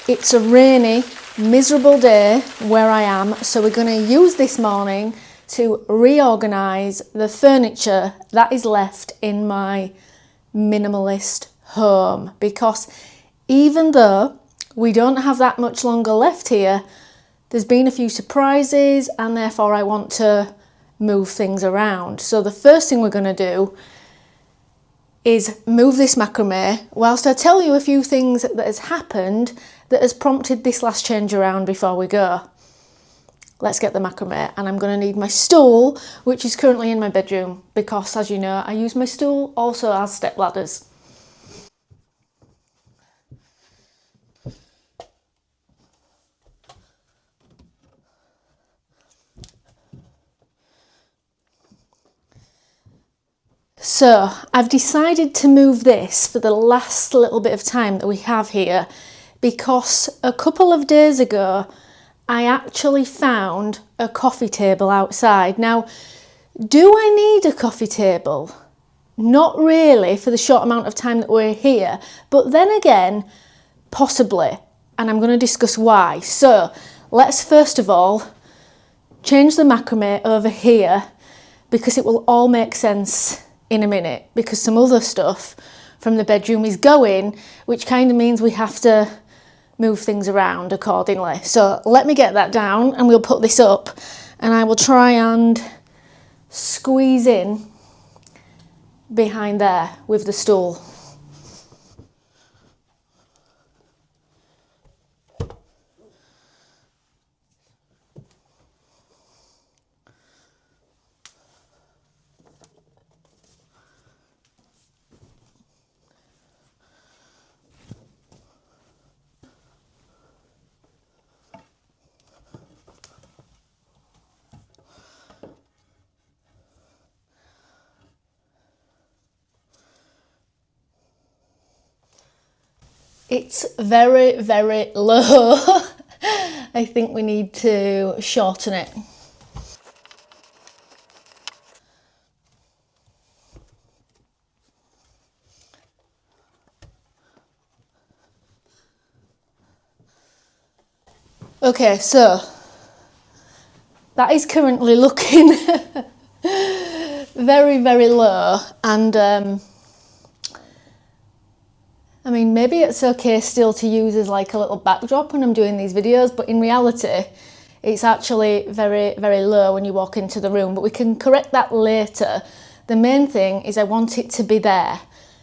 It's a rainy, miserable day where I am, so we're going to use this morning to reorganise the furniture that is left in my minimalist home, because even though we don't have that much longer left here, there's been a few surprises and therefore I want to move things around. So the first thing we're going to do is move this macrame whilst I tell you a few things that has happened that has prompted this last change around before we go. Let's get the macrame, and I'm going to need my stool, which is currently in my bedroom, because as you know, I use my stool also as step ladders. So I've decided to move this for the last little bit of time that we have here, because a couple of days ago I actually found a coffee table outside. Now, do I need a coffee table? Not really for the short amount of time that we're here, but then again, possibly, and I'm going to discuss why. So let's first of all change the macrame over here, because it will all make sense in a minute, because some other stuff from the bedroom is going, which kind of means we have to move things around accordingly. So let me get that down and we'll put this up, and I will try and squeeze in behind there with the stool. It's very, very low. I think we need to shorten it. Okay, so that is currently looking very, very low, and I mean, maybe it's okay still to use as like a little backdrop when I'm doing these videos, but in reality, it's actually very, very low when you walk into the room, but we can correct that later. The main thing is I want it to be there.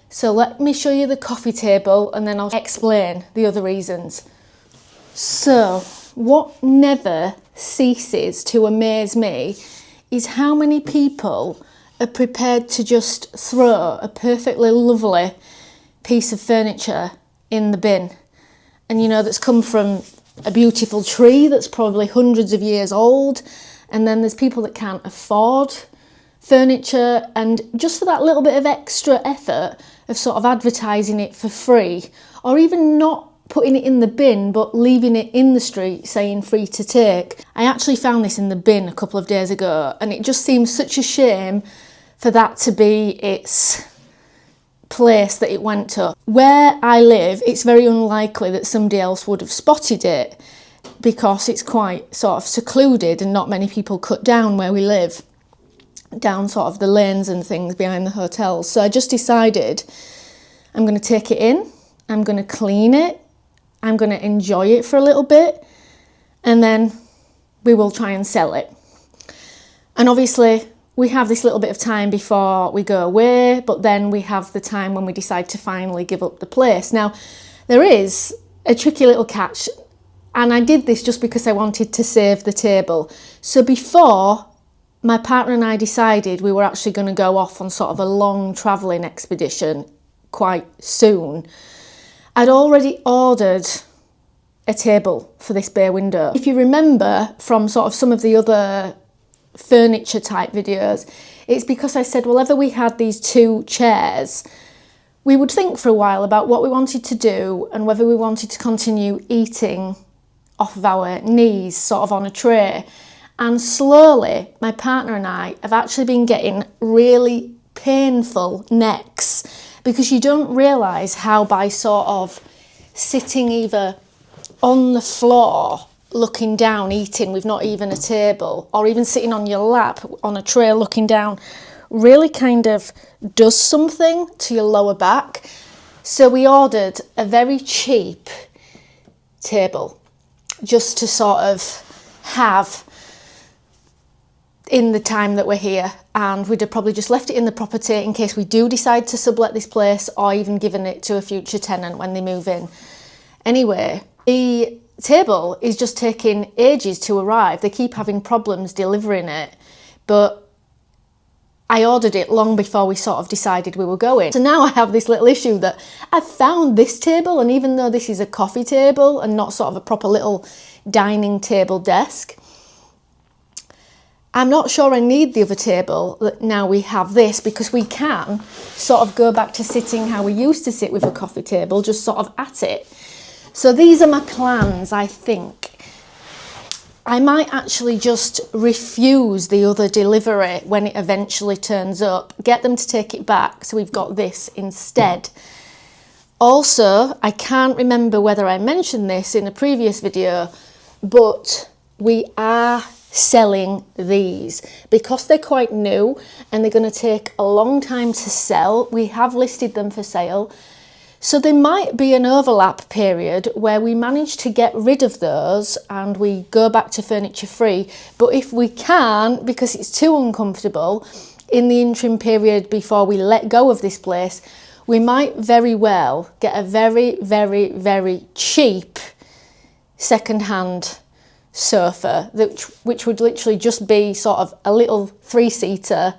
So let me show you the coffee table and then I'll explain the other reasons. So what never ceases to amaze me is how many people are prepared to just throw a perfectly lovely piece of furniture in the bin, and you know, that's come from a beautiful tree that's probably hundreds of years old, and then there's people that can't afford furniture, and just for that little bit of extra effort of sort of advertising it for free, or even not putting it in the bin but leaving it in the street saying free to take. I actually found this in the bin a couple of days ago, and it just seems such a shame for that to be its place that it went to. Where I live, it's very unlikely that somebody else would have spotted it, because it's quite sort of secluded and not many people cut down where we live, down sort of the lanes and things behind the hotels. So I just decided I'm going to take it in, I'm going to clean it, I'm going to enjoy it for a little bit, and then we will try and sell it. And obviously we have this little bit of time before we go away, but then we have the time when we decide to finally give up the place. Now, there is a tricky little catch, and I did this just because I wanted to save the table. So before my partner and I decided we were actually going to go off on sort of a long travelling expedition quite soon, I'd already ordered a table for this bay window. If you remember from sort of some of the other furniture type videos, it's because I said whenever we had these two chairs, we would think for a while about what we wanted to do and whether we wanted to continue eating off of our knees, sort of on a tray. And slowly, my partner and I have actually been getting really painful necks, because you don't realise how by sort of sitting either on the floor looking down eating with not even a table, or even sitting on your lap on a tray looking down, really kind of does something to your lower back. So we ordered a very cheap table just to sort of have in the time that we're here, and we'd have probably just left it in the property in case we do decide to sublet this place, or even given it to a future tenant when they move in. Anyway, the table is just taking ages to arrive. They keep having problems delivering it, but I ordered it long before we sort of decided we were going. So now I have this little issue that I've found this table, and even though this is a coffee table and not sort of a proper little dining table desk, I'm not sure I need the other table that now we have this, because we can sort of go back to sitting how we used to sit with a coffee table, just sort of at it. So these are my plans, I think. I might actually just refuse the other delivery when it eventually turns up, get them to take it back so we've got this instead. Also, I can't remember whether I mentioned this in a previous video, but we are selling these because they're quite new and they're going to take a long time to sell. We have listed them for sale, so there might be an overlap period where we manage to get rid of those and we go back to furniture free. But if we can't, because it's too uncomfortable in the interim period before we let go of this place, we might very well get a very, very, very cheap second-hand sofa, which would literally just be sort of a little three-seater,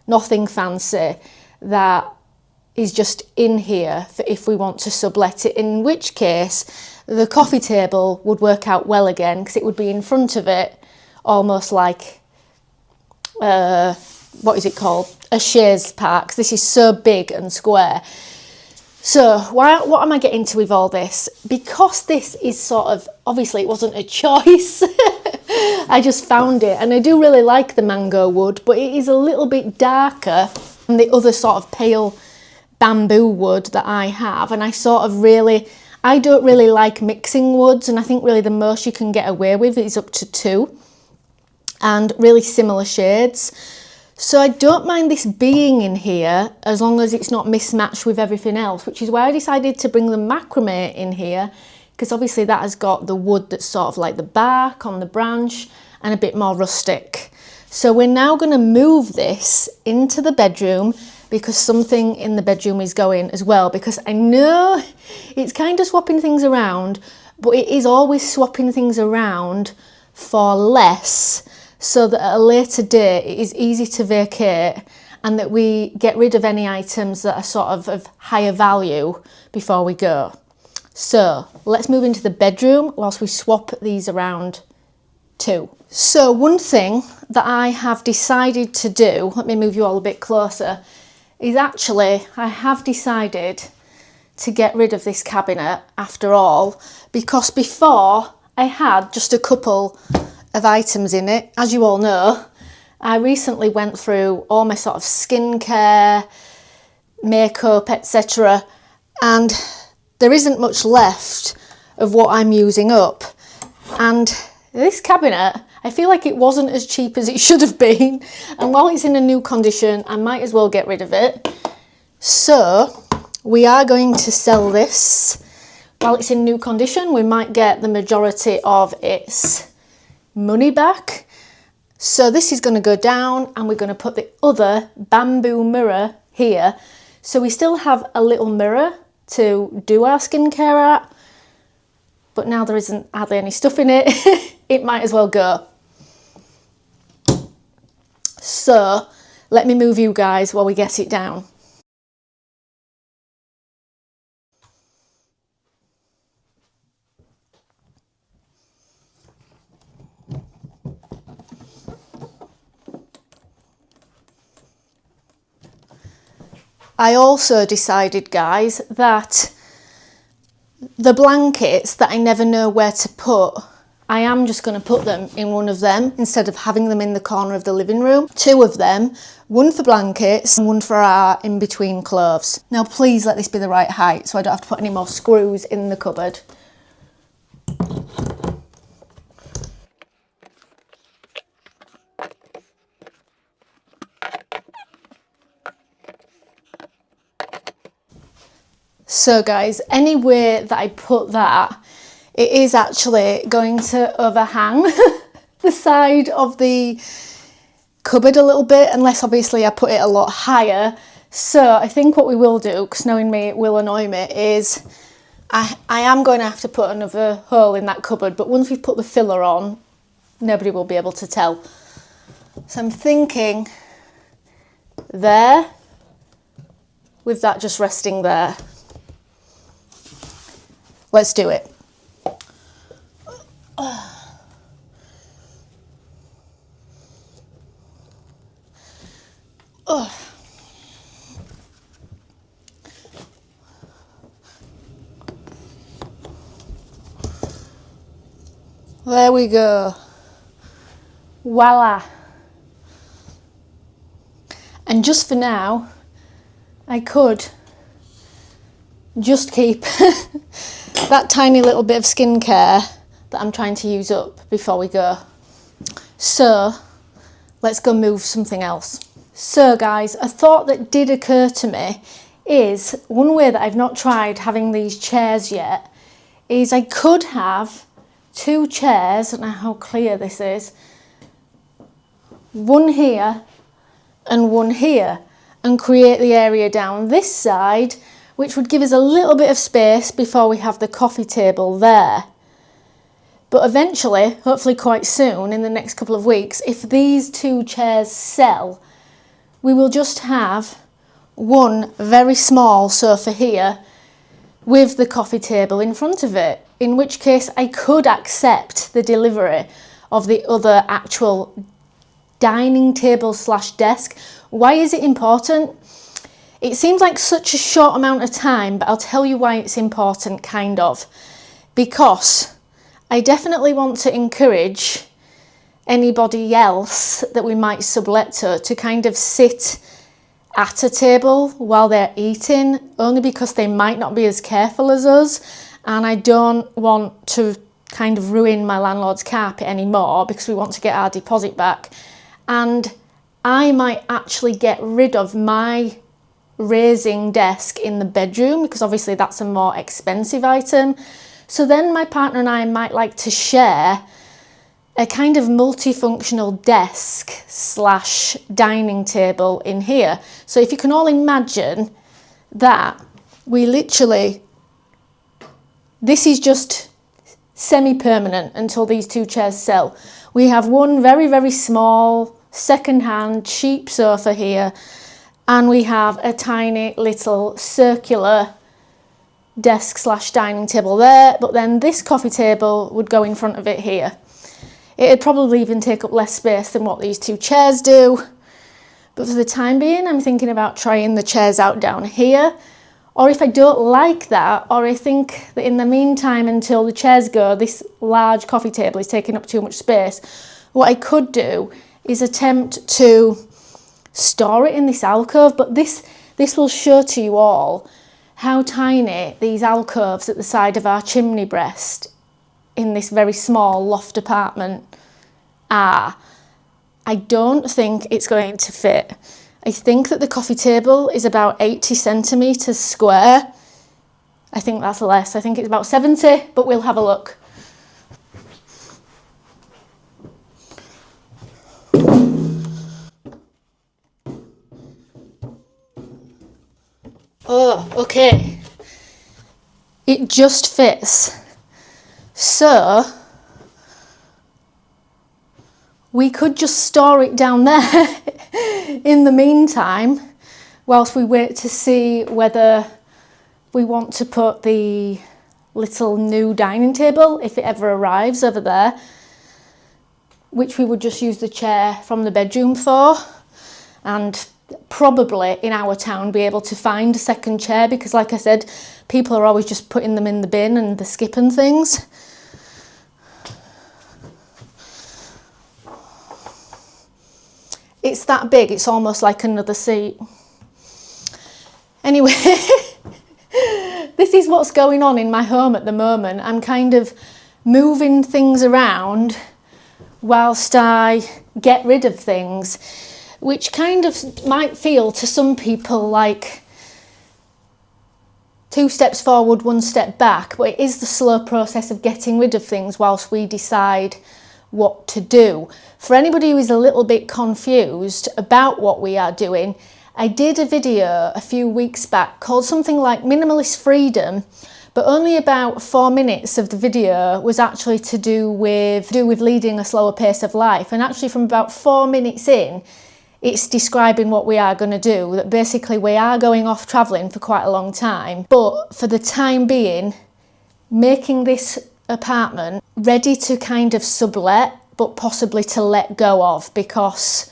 nothing fancy, that is just in here for if we want to sublet it, in which case the coffee table would work out well again, because it would be in front of it, almost like what is it called, a chaise park. This is so big and square. So what am I getting to with all this? Because this is sort of, obviously it wasn't a choice, I just found it, and I do really like the mango wood, but it is a little bit darker than the other sort of pale bamboo wood that I have, and I don't really like mixing woods, and I think really the most you can get away with is up to 2, and really similar shades. So I don't mind this being in here as long as it's not mismatched with everything else, which is why I decided to bring the macrame in here, because obviously that has got the wood that's sort of like the bark on the branch and a bit more rustic. So we're now going to move this into the bedroom, because something in the bedroom is going as well, because I know it's kind of swapping things around, but it is always swapping things around for less, so that at a later date it is easy to vacate and that we get rid of any items that are sort of higher value before we go. So let's move into the bedroom whilst we swap these around too. So one thing that I have decided to do, let me move you all a bit closer, is actually I have decided to get rid of this cabinet after all, because before I had just a couple of items in it. As you all know, I recently went through all my sort of skincare, makeup, etc., and there isn't much left of what I'm using up. And this cabinet, I feel like it wasn't as cheap as it should have been, and while it's in a new condition, I might as well get rid of it. So we are going to sell this. While it's in new condition, we might get the majority of its money back. So this is going to go down, and we're going to put the other bamboo mirror here, so we still have a little mirror to do our skincare at, but now there isn't hardly any stuff in it, it might as well go. So let me move you guys while we get it down. I also decided, guys, that the blankets that I never know where to put, I am just going to put them in one of them instead of having them in the corner of the living room. 2 of them, one for blankets and one for our in-between clothes. Now please let this be the right height so I don't have to put any more screws in the cupboard. So guys, any way that I put that, it is actually going to overhang the side of the cupboard a little bit, unless obviously I put it a lot higher. So I think what we will do, because knowing me it will annoy me, is I am going to have to put another hole in that cupboard, but once we've put the filler on, nobody will be able to tell. So I'm thinking there, with that just resting there. Let's do it. There we go. Voila. And just for now, I could just keep that tiny little bit of skincare that I'm trying to use up before we go. So let's go move something else. So guys, a thought that did occur to me is one way that I've not tried having these chairs yet is I could have 2 chairs, I don't know how clear this is, one here and one here, and create the area down this side, which would give us a little bit of space before we have the coffee table there. But eventually, hopefully quite soon, in the next couple of weeks, if these 2 chairs sell, we will just have one very small sofa here with the coffee table in front of it, in which case I could accept the delivery of the other actual dining table / desk. Why is it important? It seems like such a short amount of time, but I'll tell you why it's important, kind of. Because I definitely want to encourage anybody else that we might sublet to kind of sit at a table while they're eating, only because they might not be as careful as us, and I don't want to kind of ruin my landlord's carpet anymore because we want to get our deposit back. And I might actually get rid of my raising desk in the bedroom because obviously that's a more expensive item. So then my partner and I might like to share a kind of multifunctional desk / dining table in here. So if you can all imagine that we literally, this is just semi-permanent until these 2 chairs sell. We have one very, very small second-hand cheap sofa here, and we have a tiny little circular desk / dining table there, but then this coffee table would go in front of it here. It'd probably even take up less space than what these 2 chairs do. But for the time being, I'm thinking about trying the chairs out down here. Or if I don't like that, or I think that in the meantime, until the chairs go, this large coffee table is taking up too much space, what I could do is attempt to store it in this alcove. But this will show to you all how tiny these alcoves at the side of our chimney breast in this very small loft apartment are. I don't think it's going to fit. I think that the coffee table is about 80 centimetres square. I think that's less. I think it's about 70, but we'll have a look. Oh, okay. It just fits. So we could just store it down there in the meantime, whilst we wait to see whether we want to put the little new dining table, if it ever arrives, over there, which we would just use the chair from the bedroom for, and probably in our town be able to find a second chair, because like I said, people are always just putting them in the bin and the skip and things. It's that big, it's almost like another seat. Anyway, this is what's going on in my home at the moment. I'm kind of moving things around whilst I get rid of things, which kind of might feel to some people like 2 steps forward, 1 step back, but it is the slow process of getting rid of things whilst we decide what to do. For anybody who is a little bit confused about what we are doing, I did a video a few weeks back called something like Minimalist Freedom, but only about 4 minutes of the video was actually to do with leading a slower pace of life. And actually from about 4 minutes in, it's describing what we are going to do, that basically we are going off travelling for quite a long time, but for the time being, making this apartment ready to kind of sublet, but possibly to let go of, because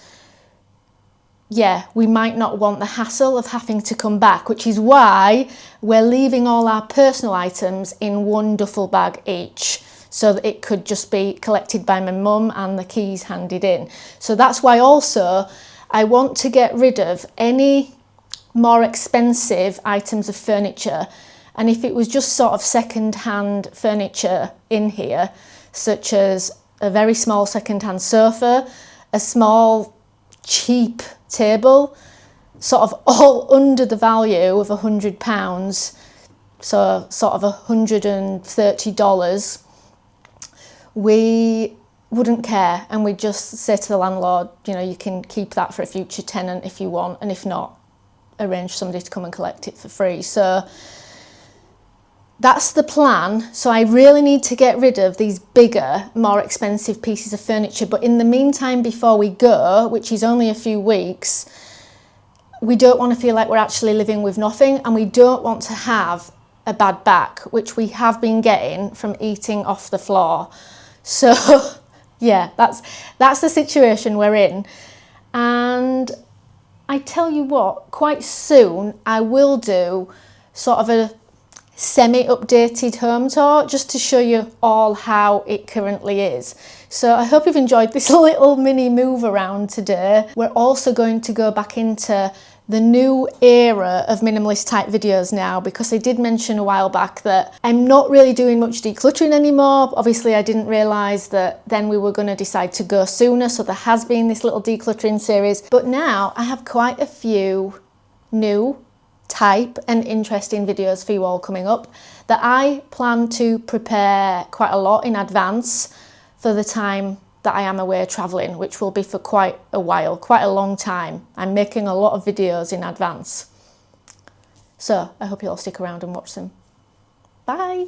yeah, we might not want the hassle of having to come back, which is why we're leaving all our personal items in 1 duffel bag each, so that it could just be collected by my mum and the keys handed in. So that's why also I want to get rid of any more expensive items of furniture, and if it was just sort of second-hand furniture in here, such as a very small second-hand sofa, a small cheap table, sort of all under the value of £100, so sort of $130, we wouldn't care, and we'd just say to the landlord, you know, you can keep that for a future tenant if you want, and if not, arrange somebody to come and collect it for free. So that's the plan. So I really need to get rid of these bigger, more expensive pieces of furniture. But in the meantime, before we go, which is only a few weeks, we don't want to feel like we're actually living with nothing, and we don't want to have a bad back, which we have been getting from eating off the floor. So yeah, that's the situation we're in. And I tell you what, quite soon I will do sort of a semi-updated home tour just to show you all how it currently is. So I hope you've enjoyed this little mini move around today. We're also going to go back into the new era of minimalist type videos now, because I did mention a while back that I'm not really doing much decluttering anymore. Obviously I didn't realise that then we were going to decide to go sooner, so there has been this little decluttering series, but now I have quite a few new type and interesting videos for you all coming up that I plan to prepare quite a lot in advance for the time that I am away travelling, which will be for quite a while, quite a long time. I'm making a lot of videos in advance. So I hope you'll stick around and watch them. Bye!